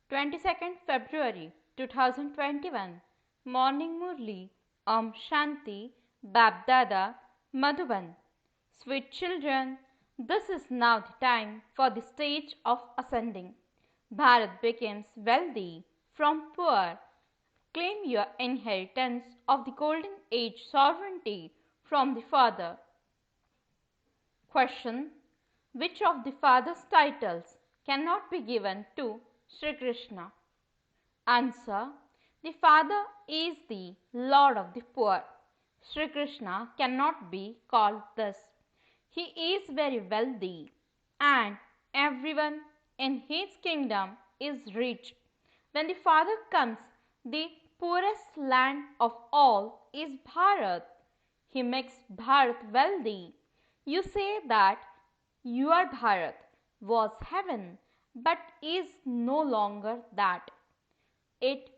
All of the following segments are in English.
22nd February 2021 Morning Murli Om Shanti BapDada Madhuban. Sweet children, this is now the time for the stage of ascending. Bharat becomes wealthy from poor. Claim your inheritance of the golden age sovereignty from the Father. Question: which of the Father's titles cannot be given to Sri Krishna? Answer: the Father is the Lord of the poor. Sri Krishna cannot be called this. He is very wealthy and everyone in his kingdom is rich. When the Father comes, the poorest land of all is Bharat. He makes Bharat wealthy. You say that your Bharat was heaven but is no longer that. It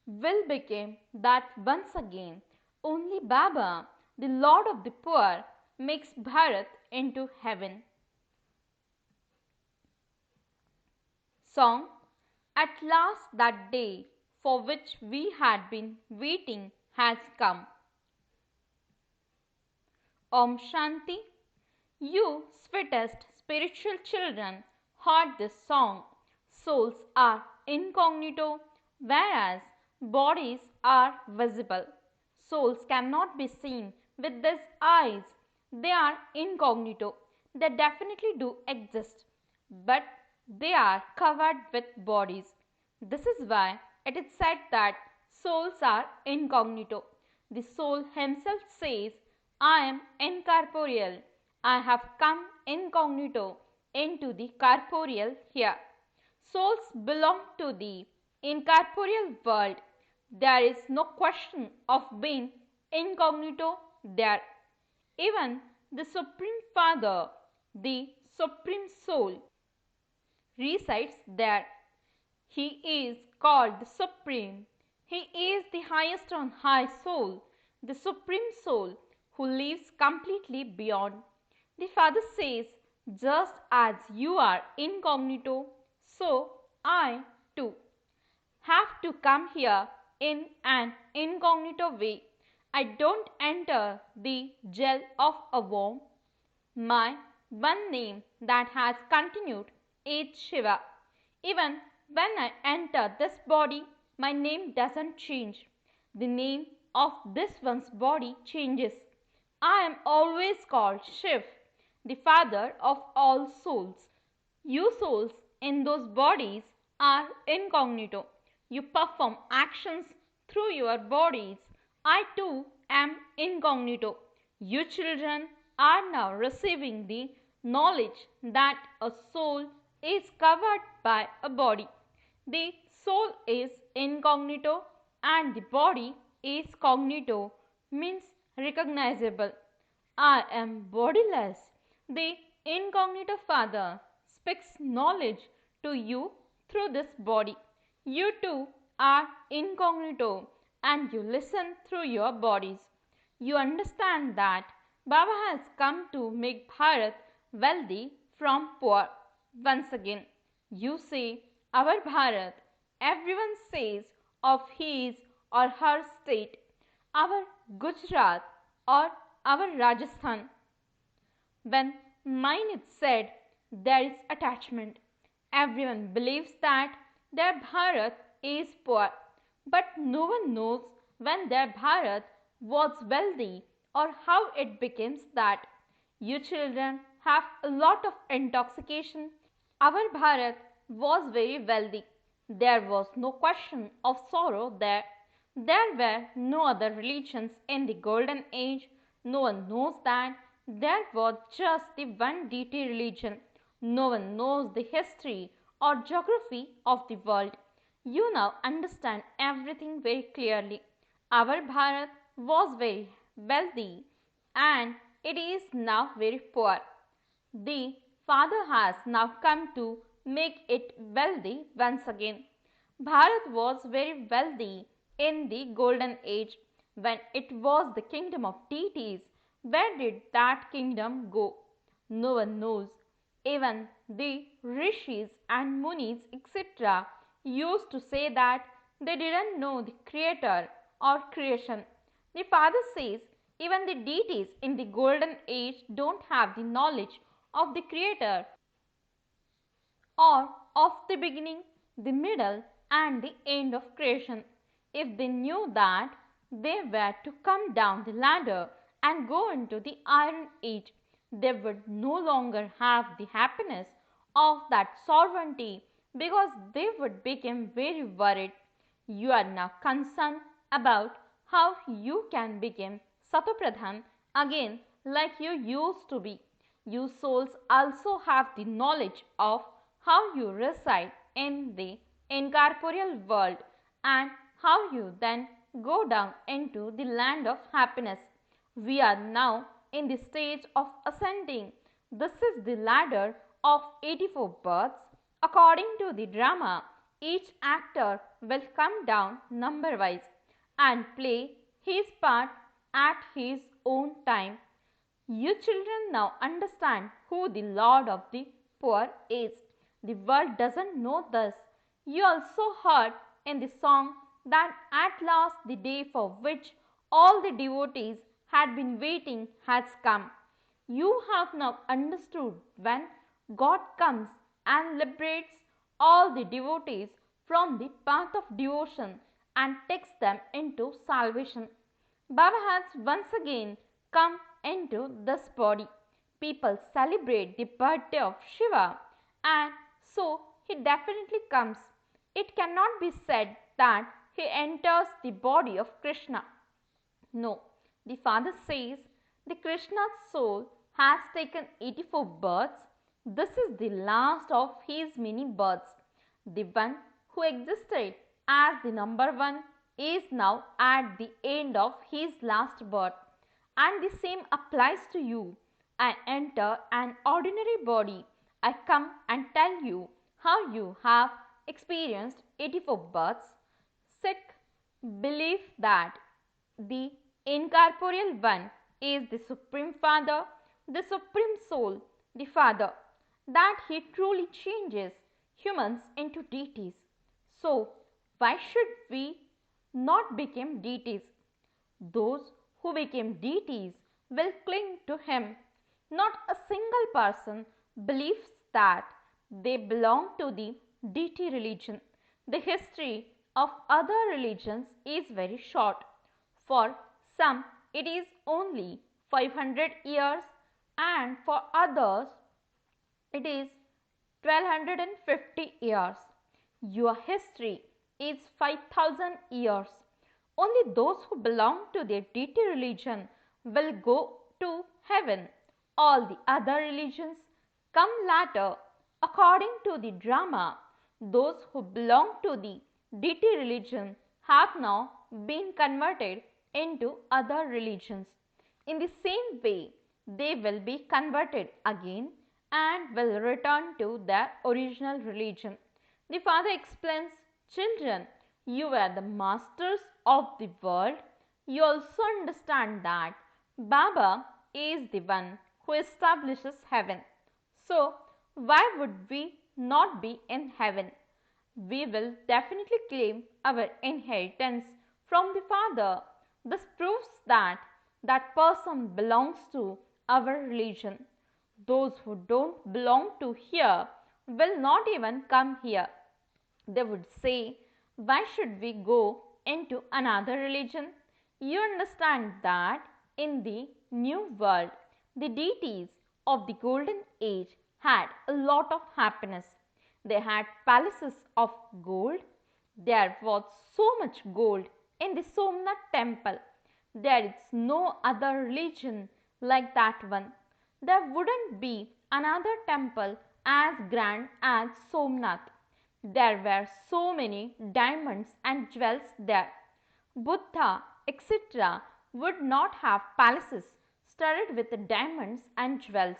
will become that once again. Only Baba, the Lord of the poor, makes Bharat into heaven. Song: at last that day for which we had been waiting has come. Om Shanti. You sweetest spiritual children heard this song. Souls are incognito, whereas bodies are visible. Souls cannot be seen with these eyes. They are incognito. They definitely do exist, but they are covered with bodies. This is why it is said that souls are incognito. The soul himself says, I am incorporeal. I have come incognito into the corporeal here. Souls belong to the incorporeal world. There is no question of being incognito there. Even the Supreme Father, the Supreme Soul, resides there. He is called the Supreme. He is the highest on high soul, the Supreme Soul who lives completely beyond. The Father says, just as you are incognito, so I too have to come here in an incognito way. I don't enter the jail of a worm. My one name that has continued is Shiva. Even when I enter this body, my name doesn't change. The name of this one's body changes. I am always called Shiv, the Father of all souls. You souls in those bodies are incognito. You perform actions through your bodies. I too am incognito. You children are now receiving the knowledge that a soul is covered by a body. The soul is incognito and the body is cognito, means recognizable. I am bodiless. The incognito Father speaks knowledge to you through this body. You too are incognito and you listen through your bodies. You understand that Baba has come to make Bharat wealthy from poor. Once again, you say, our Bharat. Everyone says of his or her state, our Gujarat or our Rajasthan. When mine is said, there is attachment. Everyone believes that their Bharat is poor, but no one knows when their Bharat was wealthy or how it becomes that. You children have a lot of intoxication. Our Bharat was very wealthy. There was no question of sorrow there. There were no other religions in the golden age. No one knows that there was just the one deity religion. No one knows the history or geography of the world. You now understand everything very clearly. Our Bharat was very wealthy and it is now very poor. The Father has now come to make it wealthy once again. Bharat was very wealthy in the golden age when it was the kingdom of deities. Where did that kingdom go? No one knows. Even the rishis and munis etc. used to say that they didn't know the creator or creation. The father says even the deities in the golden age don't have the knowledge of the creator or of the beginning, the middle and the end of creation. If they knew that, they were to come down the ladder and go into the iron age, they would no longer have the happiness of that sovereignty because they would become very worried. You are now concerned about how you can become Satopradhan again like you used to be. You souls also have the knowledge of how you reside in the incorporeal world and how you then go down into the land of happiness. We are now in the stage of ascending. This is the ladder of 84 births. According to the drama, each actor will come down number wise and play his part at his own time. You children now understand who the Lord of the poor is. The world doesn't know this. You also heard in the song that at last the day for which all the devotees had been waiting has come. You have now understood when God comes and liberates all the devotees from the path of devotion and takes them into salvation. Baba has once again come into this body. People celebrate the birthday of Shiva and so he definitely comes. It cannot be said that he enters the body of Krishna. No, the father says the Krishna's soul has taken 84 births. This is the last of his many births. The one who existed as the number one is now at the end of his last birth. And the same applies to you. I enter an ordinary body. I come and tell you how you have experienced 84 births. Sick believe that the incorporeal one is the Supreme Father, the Supreme Soul, the Father, that he truly changes humans into deities. So, why should we not become deities? Those who became deities will cling to him. Not a single person believes that they belong to the deity religion. The history of other religions is very short. For some, it is only 500 years, and for others, it is 1250 years. Your history is 5000 years. Only those who belong to the deity religion will go to heaven. All the other religions come later. According to the drama, those who belong to the deity religion have now been converted into other religions. In the same way, they will be converted again and will return to their original religion. The father explains, children, you are the masters of the world. You also understand that Baba is the one who establishes heaven. So, why would we not be in heaven? We will definitely claim our inheritance from the Father. This proves that that person belongs to our religion. Those who don't belong to here will not even come here. They would say, why should we go into another religion? You understand that in the new world, the deities of the golden age had a lot of happiness. They had palaces of gold. There was so much gold in the Somnath temple. There is no other religion like that one. There wouldn't be another temple as grand as Somnath. There were so many diamonds and jewels there. Buddha, etc., would not have palaces studded with diamonds and jewels.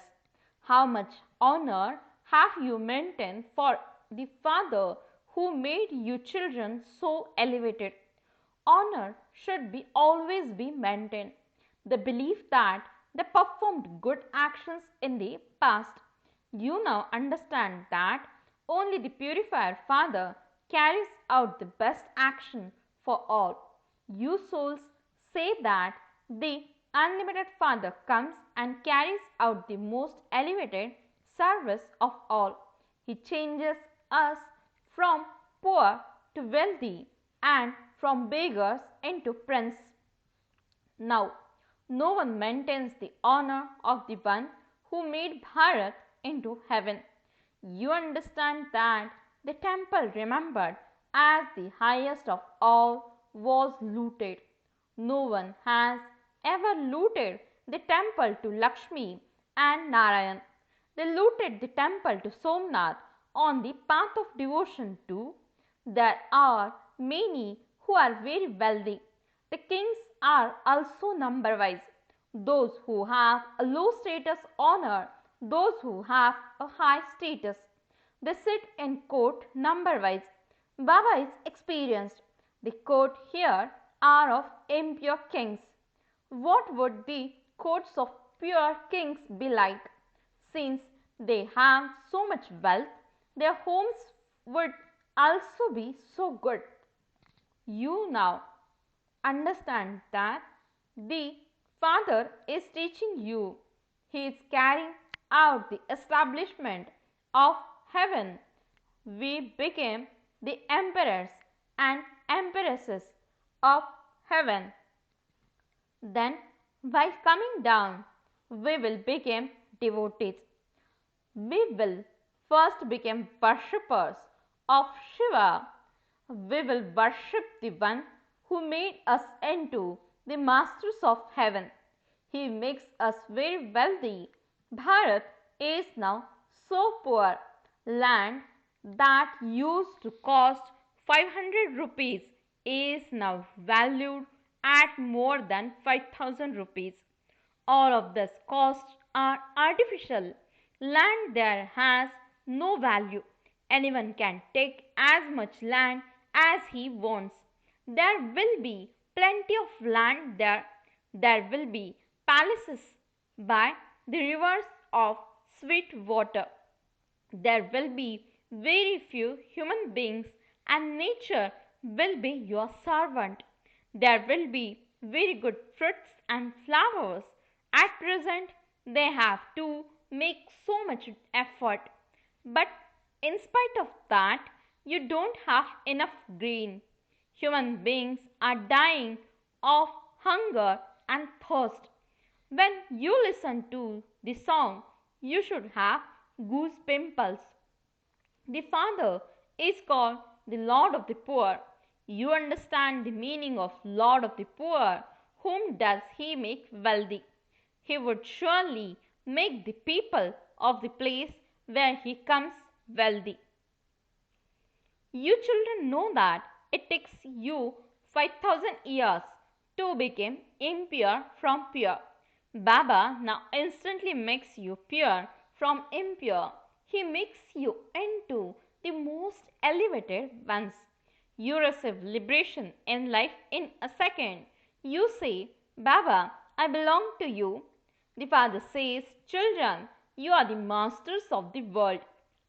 How much honor have you maintained for the Father who made you children so elevated? Honor should be always be maintained. The belief that they performed good actions in the past. You now understand that only the purifier Father carries out the best action for all. You souls say that the unlimited Father comes and carries out the most elevated service of all. He changes us from poor to wealthy and from beggars into prince. Now, no one maintains the honor of the one who made Bharat into heaven. You understand that the temple remembered as the highest of all was looted. No one has ever looted the temple to Lakshmi and Narayan. They looted the temple to Somnath on the path of devotion too. There are many who are very wealthy. The kings are also number wise. Those who have a low status honor those who have a high status. They sit in court number wise. Baba is experienced. The court here are of impure kings. What would the courts of pure kings be like? Since they have so much wealth, their homes would also be so good. You now understand that the Father is teaching you. He is carrying out the establishment of heaven. We became the emperors and empresses of heaven. Then, while coming down, we will become devotees. We will first become worshippers of Shiva. We will worship the one who made us into the masters of heaven. He makes us very wealthy. Bharat is now so poor. Land that used to cost 500 rupees is now valued at more than 5000 rupees. All of these costs are artificial. Land there has no value. Anyone can take as much land as he wants. There will be plenty of land there. There will be palaces by the rivers of sweet water. There will be very few human beings and nature will be your servant. There will be very good fruits and flowers. At present, they have to make so much effort. But in spite of that, you don't have enough grain. Human beings are dying of hunger and thirst. When you listen to the song, you should have goose pimples. The Father is called the Lord of the poor. You understand the meaning of Lord of the poor. Whom does he make wealthy? He would surely make the people of the place where he comes wealthy. You children know that it takes you 5000 years to become impure from pure. Baba now instantly makes you pure from impure. He makes you into the most elevated ones. You receive liberation in life in a second. You say, Baba, I belong to you. The Father says, children, you are the masters of the world.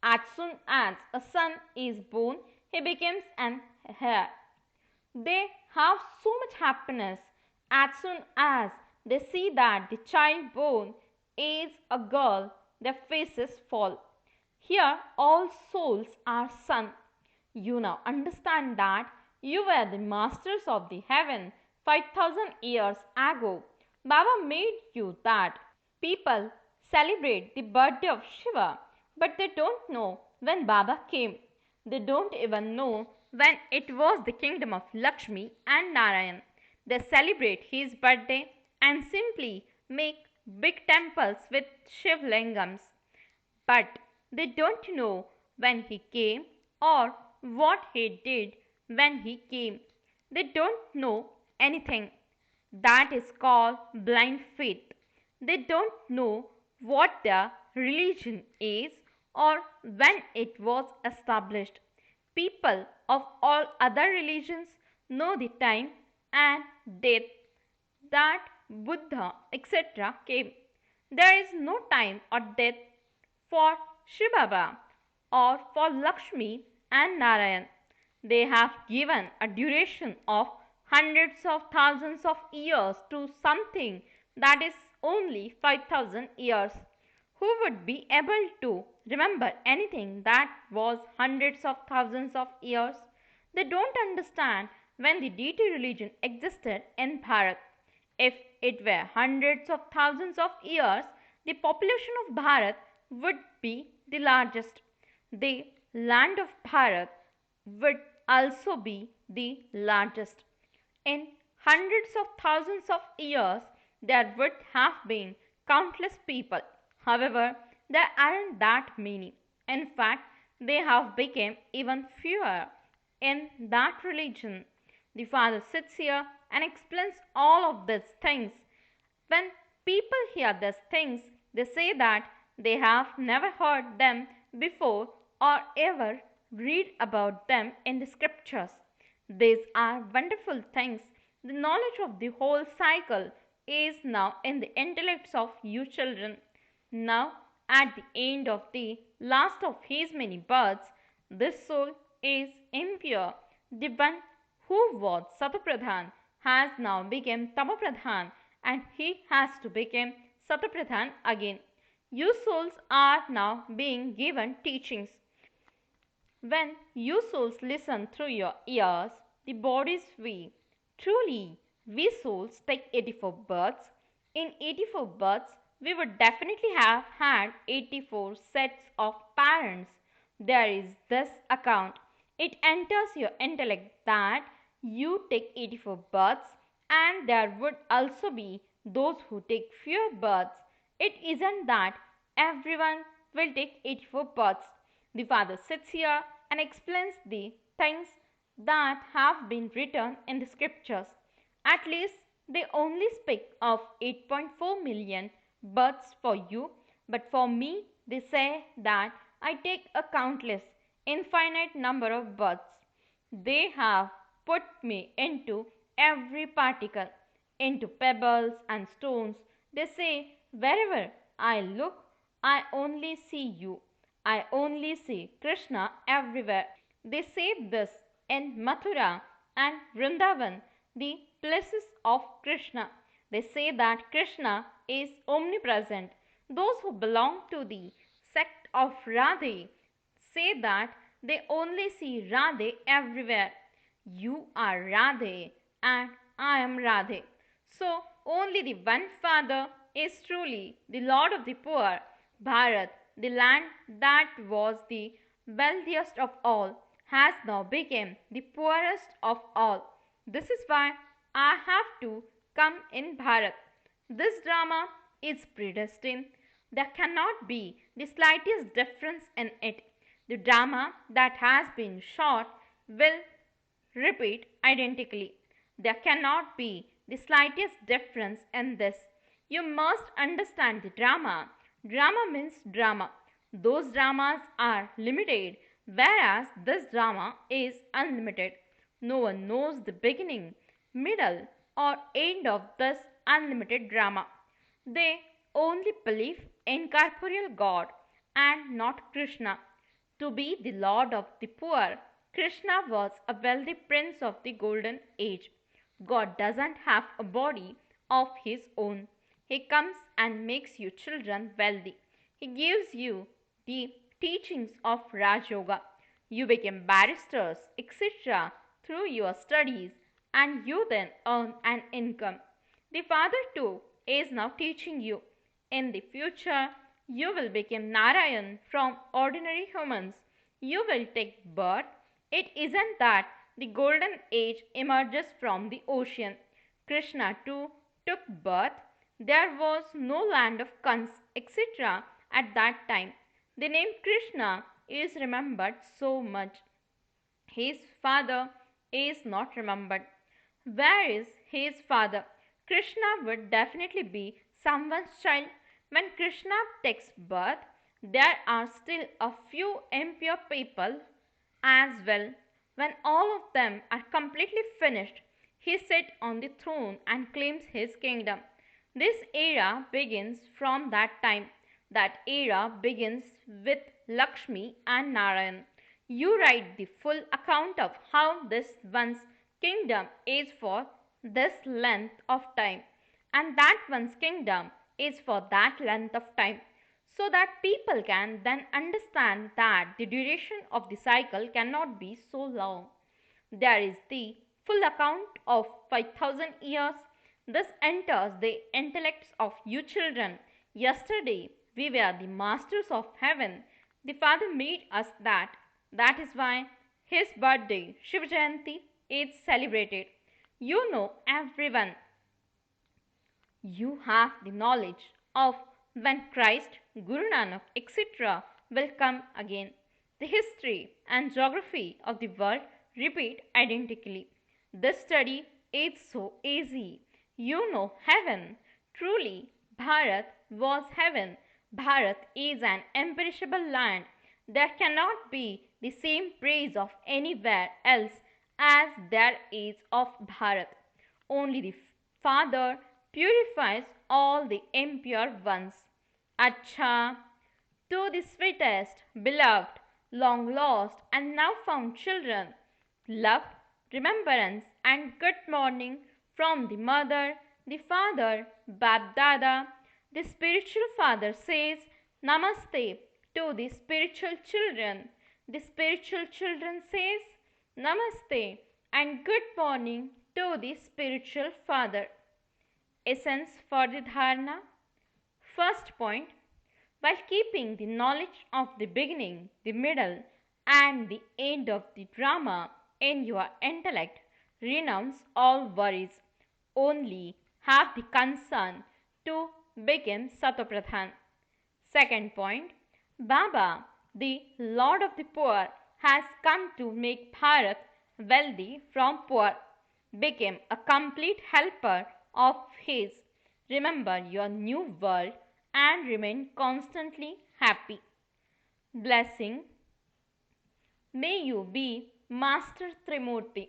As soon as a son is born, he becomes an heir. They have so much happiness as soon as they see that the child born is a girl, their faces fall. Here all souls are son. You now understand that you were the masters of the heaven 5000 years ago. Baba made you that. People celebrate the birthday of Shiva, but they don't know when Baba came. They don't even know when it was the kingdom of Lakshmi and Narayan. They celebrate his birthday and simply make big temples with Shiv lingams. But they don't know when he came or what he did when he came. They don't know anything. That is called blind faith. They don't know what their religion is or when it was established. People of all other religions know the time and date that Buddha etc. came. There is no time or date for shivbaba or for Lakshmi and Narayan. They have given a duration of hundreds of thousands of years to something that is only 5,000 years. Who would be able to remember anything that was hundreds of thousands of years? They don't understand when the deity religion existed in Bharat. If it were hundreds of thousands of years, the population of Bharat would be the largest. The land of Bharat would also be the largest. In hundreds of thousands of years, there would have been countless people. However, there aren't that many. In fact, they have become even fewer in that religion. The Father sits here and explains all of these things. When people hear these things, they say that they have never heard them before or ever read about them in the scriptures. These are wonderful things. The knowledge of the whole cycle is now in the intellects of you children. Now, at the end of the last of his many births, this soul is impure. The one who was Satapradhan has now become Tamapradhan, and he has to become Satapradhan again. You souls are now being given teachings. When you souls listen through your ears, the bodies we. Truly, we souls take 84 births. In 84 births, we would definitely have had 84 sets of parents. There is this account. It enters your intellect that you take 84 births, and there would also be those who take fewer births. It isn't that everyone will take 84 births. The Father sits here and explains the things that have been written in the scriptures. At least they only speak of 8.4 million births for you, but for me they say that I take a countless, infinite number of births. They have put me into every particle, into pebbles and stones. They say, wherever I look, I only see you. I only see Krishna everywhere. They say this in Mathura and Vrindavan, the places of Krishna. They say that Krishna is omnipresent. Those who belong to the sect of Radhe say that they only see Radhe everywhere. You are Radhe and I am Radhe. So only the one Father is truly the Lord of the poor. Bharat, the land that was the wealthiest of all, has now become the poorest of all. This is why I have to come in Bharat. This drama is predestined. There cannot be the slightest difference in it. The drama that has been shot will repeat identically. There cannot be the slightest difference in this. You must understand the drama. Drama means drama. Those dramas are limited, whereas this drama is unlimited. No one knows the beginning, middle, or end of this unlimited drama. They only believe in corporeal God and not Krishna. To be the Lord of the poor, Krishna was a wealthy prince of the golden age. God doesn't have a body of his own. He comes and makes you children wealthy. He gives you the teachings of Raj Yoga. You become barristers, etc. through your studies, and you then earn an income. The Father too is now teaching you. In the future, you will become Narayan from ordinary humans. You will take birth. It isn't that the golden age emerges from the ocean. Krishna too took birth. There was no land of Kans, etc. at that time. The name Krishna is remembered so much. His father is not remembered. Where is his father? Krishna would definitely be someone's child. When Krishna takes birth, there are still a few impure people as well. When all of them are completely finished, he sits on the throne and claims his kingdom. This era begins from that time. That era begins with Lakshmi and Narayan. You write the full account of how this one's kingdom is for this length of time and that one's kingdom is for that length of time, so that people can then understand that the duration of the cycle cannot be so long. There is the full account of 5000 years. This enters the intellects of you children. Yesterday we were the masters of heaven. The Father made us that. That is why his birthday, Shiv Jayanti, is celebrated. You know, everyone, you have the knowledge of when Christ, Guru Nanak, etc. will come again. The history and geography of the world repeat identically. This study is so easy. You know heaven. Truly, Bharat was heaven. Bharat is an imperishable land. There cannot be the same praise of anywhere else as there is of Bharat. Only the Father purifies all the impure ones. Acha, to the sweetest, beloved, long lost and now found children, love, remembrance and good morning from the mother, the father, BapDada. The spiritual father says Namaste to the spiritual children. The spiritual children says Namaste and good morning to the spiritual father. Essence for the dharana. First point, while keeping the knowledge of the beginning, the middle and the end of the drama in your intellect, renounce all worries. Only have the concern to become Satopradhan. Second point, Baba, the Lord of the Poor, has come to make Bharat wealthy from poor, became a complete helper of his. Remember your new world and remain constantly happy. Blessing. May you be Master Trimurti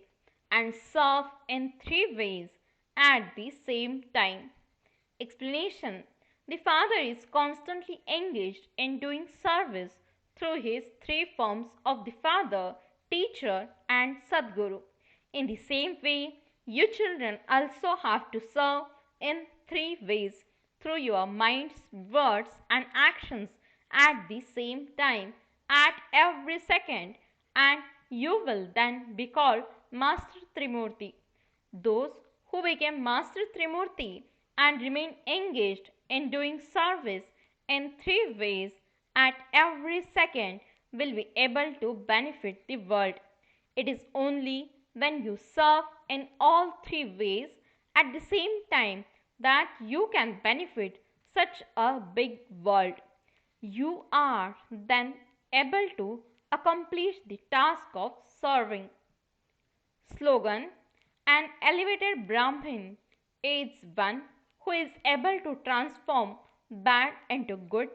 and serve in three ways at the same time. Explanation. The Father is constantly engaged in doing service through his three forms of the Father, Teacher and Sadguru. In the same way, you children also have to serve in three ways through your minds, words and actions at the same time, at every second, and you will then be called Master Trimurti. Those who became Master Trimurti and remain engaged in doing service in three ways at every second will be able to benefit the world. It is only when you serve in all three ways at the same time that you can benefit such a big world. You are then able to accomplish the task of serving. Slogan. An elevated Brahmin is one who is able to transform bad into good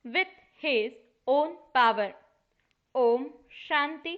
with his own power. Om Shanti.